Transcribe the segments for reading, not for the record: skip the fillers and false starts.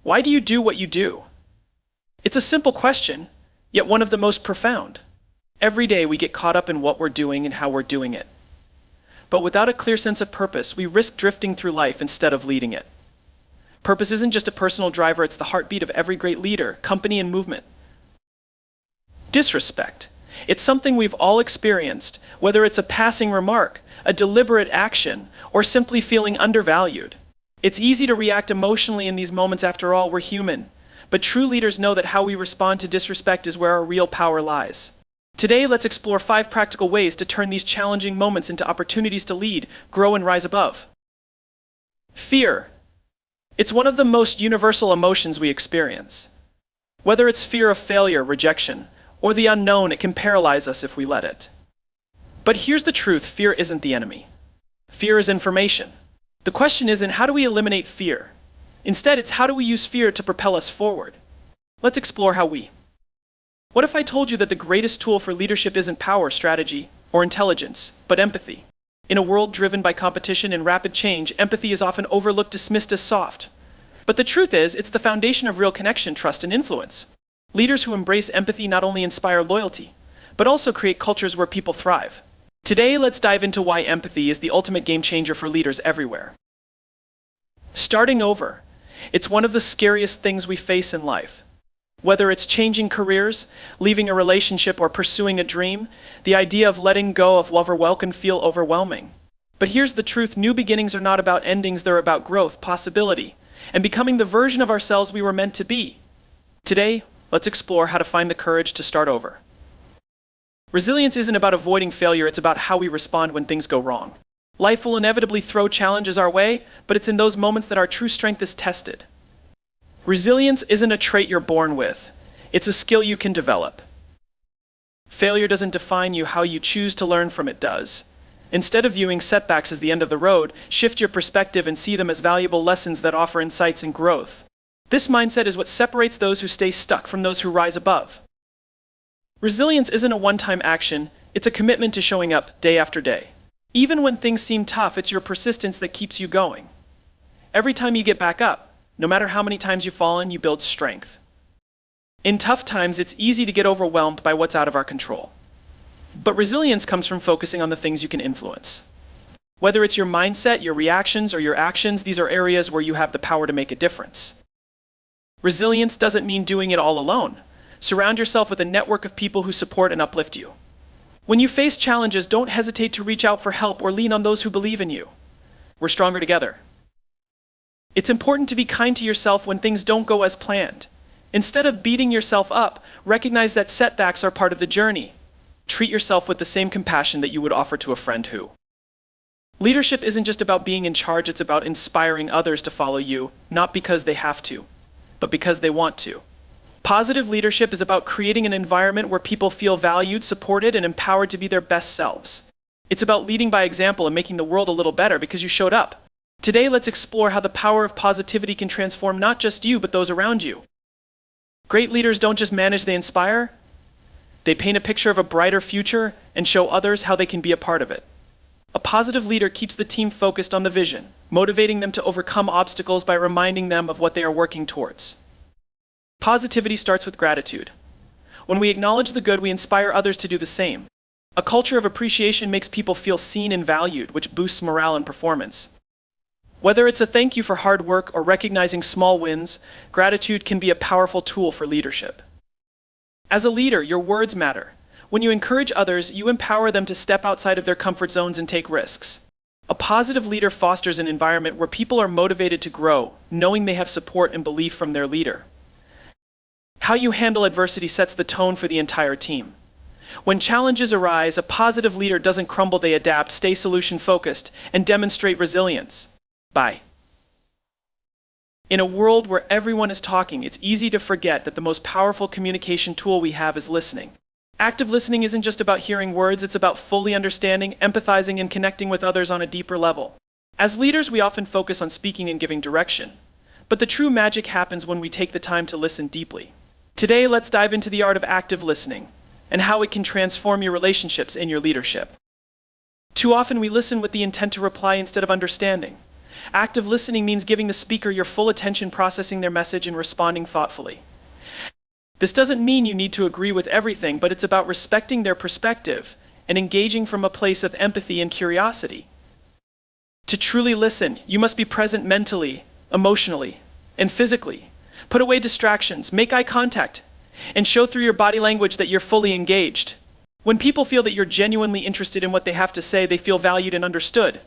Why do you do what you do? It's a simple question, yet one of the most profound. Every day we get caught up in what we're doing and how we're doing it. But without a clear sense of purpose, we risk drifting through life instead of leading it. Purpose isn't just a personal driver, it's the heartbeat of every great leader, company, and movement. Disrespect. It's something we've all experienced, whether it's a passing remark, a deliberate action, or simply feeling undervalued. It's easy to react emotionally in these moments. After all, we're human. But true leaders know that how we respond to disrespect is where our real power lies. Today, let's explore 5 practical ways to turn these challenging moments into opportunities to lead, grow, and rise above. Fear. It's one of the most universal emotions we experience. Whether it's fear of failure, rejection, or the unknown, it can paralyze us if we let it. But here's the truth: fear isn't the enemy. Fear is information. The question isn't how do we eliminate fear? Instead, it's how do we use fear to propel us forward? Let's explore how we. What if I told you that the greatest tool for leadership isn't power, strategy, or intelligence, but empathy? In a world driven by competition and rapid change, empathy is often overlooked, dismissed as soft. But the truth is, it's the foundation of real connection, trust, and influence. Leaders who embrace empathy not only inspire loyalty, but also create cultures where people thrive. Today, let's dive into why empathy is the ultimate game changer for leaders everywhere. Starting over. It's one of the scariest things we face in life. Whether it's changing careers, leaving a relationship, or pursuing a dream, the idea of letting go of love or well can feel overwhelming. But here's the truth: new beginnings are not about endings, they're about growth, possibility, and becoming the version of ourselves we were meant to be. Today, let's explore how to find the courage to start over. Resilience isn't about avoiding failure, it's about how we respond when things go wrong. Life will inevitably throw challenges our way, but it's in those moments that our true strength is tested. Resilience isn't a trait you're born with, it's a skill you can develop. Failure doesn't define you, how you choose to learn from it does. Instead of viewing setbacks as the end of the road, shift your perspective and see them as valuable lessons that offer insights and growth. This mindset is what separates those who stay stuck from those who rise above. Resilience isn't a one-time action, it's a commitment to showing up day after day. Even when things seem tough, it's your persistence that keeps you going. Every time you get back up, no matter how many times you've fallen, you build strength. In tough times, it's easy to get overwhelmed by what's out of our control. But resilience comes from focusing on the things you can influence. Whether it's your mindset, your reactions, or your actions, these are areas where you have the power to make a difference. Resilience doesn't mean doing it all alone. Surround yourself with a network of people who support and uplift you. When you face challenges, don't hesitate to reach out for help or lean on those who believe in you. We're stronger together. It's important to be kind to yourself when things don't go as planned. Instead of beating yourself up, recognize that setbacks are part of the journey. Treat yourself with the same compassion that you would offer to a friend who. Leadership isn't just about being in charge, it's about inspiring others to follow you, not because they have to, but because they want to. Positive leadership is about creating an environment where people feel valued, supported, and empowered to be their best selves. It's about leading by example and making the world a little better because you showed up. Today, let's explore how the power of positivity can transform not just you, but those around you. Great leaders don't just manage, they inspire. They paint a picture of a brighter future and show others how they can be a part of it. A positive leader keeps the team focused on the vision, motivating them to overcome obstacles by reminding them of what they are working towards. Positivity starts with gratitude. When we acknowledge the good, we inspire others to do the same. A culture of appreciation makes people feel seen and valued, which boosts morale and performance. Whether it's a thank you for hard work or recognizing small wins, gratitude can be a powerful tool for leadership. As a leader, your words matter. When you encourage others, you empower them to step outside of their comfort zones and take risks. A positive leader fosters an environment where people are motivated to grow, knowing they have support and belief from their leader. How you handle adversity sets the tone for the entire team. When challenges arise, a positive leader doesn't crumble, they adapt, stay solution-focused, and demonstrate resilience. In a world where everyone is talking, it's easy to forget that the most powerful communication tool we have is listening. Active listening isn't just about hearing words, it's about fully understanding, empathizing, and connecting with others on a deeper level. As leaders, we often focus on speaking and giving direction, but the true magic happens when we take the time to listen deeply. Today, let's dive into the art of active listening and how it can transform your relationships and your leadership. Too often, we listen with the intent to reply instead of understanding. Active listening means giving the speaker your full attention, processing their message, and responding thoughtfully. This doesn't mean you need to agree with everything, but it's about respecting their perspective and engaging from a place of empathy and curiosity. To truly listen, you must be present mentally, emotionally, and physically. Put away distractions, make eye contact, and show through your body language that you're fully engaged. When people feel that you're genuinely interested in what they have to say, they feel valued and understood.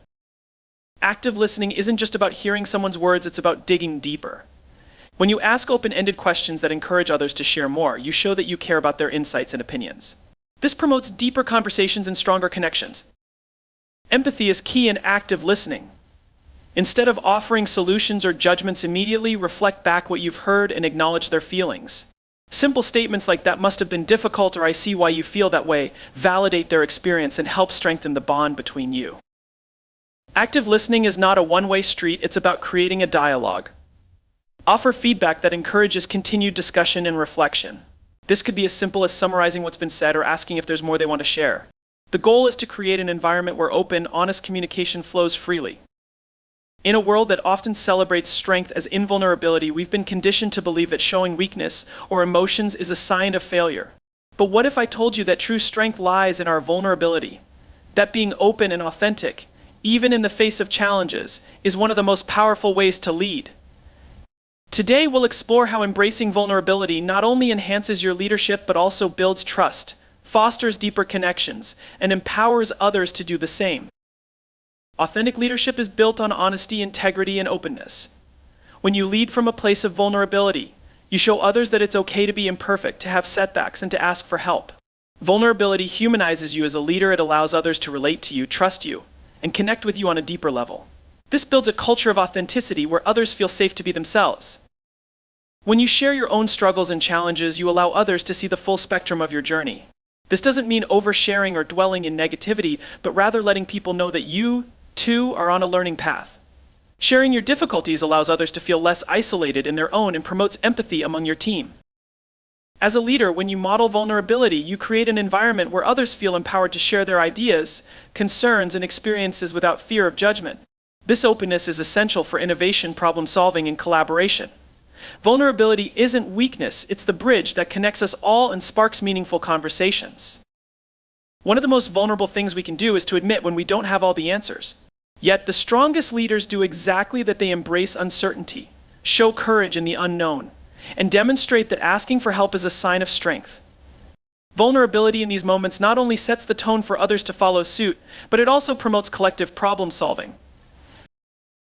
Active listening isn't just about hearing someone's words, it's about digging deeper. When you ask open-ended questions that encourage others to share more, you show that you care about their insights and opinions. This promotes deeper conversations and stronger connections. Empathy is key in active listening. Instead of offering solutions or judgments immediately, reflect back what you've heard and acknowledge their feelings. Simple statements like "that must have been difficult" or "I see why you feel that way" validate their experience and help strengthen the bond between you. Active listening is not a one-way street, it's about creating a dialogue. Offer feedback that encourages continued discussion and reflection. This could be as simple as summarizing what's been said or asking if there's more they want to share. The goal is to create an environment where open, honest communication flows freely. In a world that often celebrates strength as invulnerability, we've been conditioned to believe that showing weakness or emotions is a sign of failure. But what if I told you that true strength lies in our vulnerability? That being open and authentic, even in the face of challenges, is one of the most powerful ways to lead. Today, we'll explore how embracing vulnerability not only enhances your leadership but also builds trust, fosters deeper connections, and empowers others to do the same. Authentic leadership is built on honesty, integrity, and openness. When you lead from a place of vulnerability, you show others that it's okay to be imperfect, to have setbacks, and to ask for help. Vulnerability humanizes you as a leader. It allows others to relate to you, trust you, and connect with you on a deeper level. This builds a culture of authenticity where others feel safe to be themselves. When you share your own struggles and challenges, you allow others to see the full spectrum of your journey. This doesn't mean oversharing or dwelling in negativity, but rather letting people know that you, too, are on a learning path. Sharing your difficulties allows others to feel less isolated in their own and promotes empathy among your team. As a leader, when you model vulnerability, you create an environment where others feel empowered to share their ideas, concerns, and experiences without fear of judgment. This openness is essential for innovation, problem-solving, and collaboration. Vulnerability isn't weakness, it's the bridge that connects us all and sparks meaningful conversations. One of the most vulnerable things we can do is to admit when we don't have all the answers. Yet the strongest leaders do exactly that. They embrace uncertainty, show courage in the unknown, and demonstrate that asking for help is a sign of strength. Vulnerability in these moments not only sets the tone for others to follow suit, but it also promotes collective problem solving.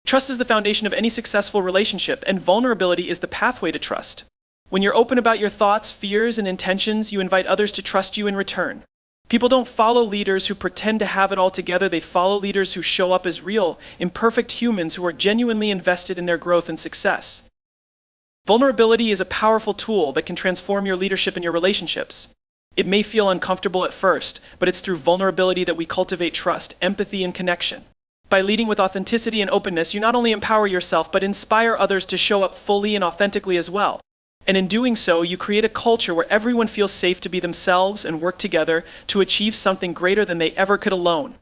Trust is the foundation of any successful relationship, and vulnerability is the pathway to trust. When you're open about your thoughts, fears, and intentions, you invite others to trust you in return. People don't follow leaders who pretend to have it all together. They follow leaders who show up as real, imperfect humans who are genuinely invested in their growth and success. Vulnerability is a powerful tool that can transform your leadership and your relationships. It may feel uncomfortable at first, but it's through vulnerability that we cultivate trust, empathy, and connection. By leading with authenticity and openness, you not only empower yourself, but inspire others to show up fully and authentically as well. And in doing so, you create a culture where everyone feels safe to be themselves and work together to achieve something greater than they ever could alone.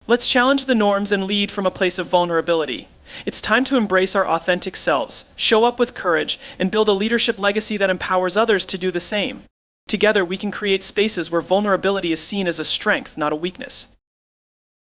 Let's challenge the norms and lead from a place of vulnerability. It's time to embrace our authentic selves, show up with courage, and build a leadership legacy that empowers others to do the same. Together, we can create spaces where vulnerability is seen as a strength, not a weakness.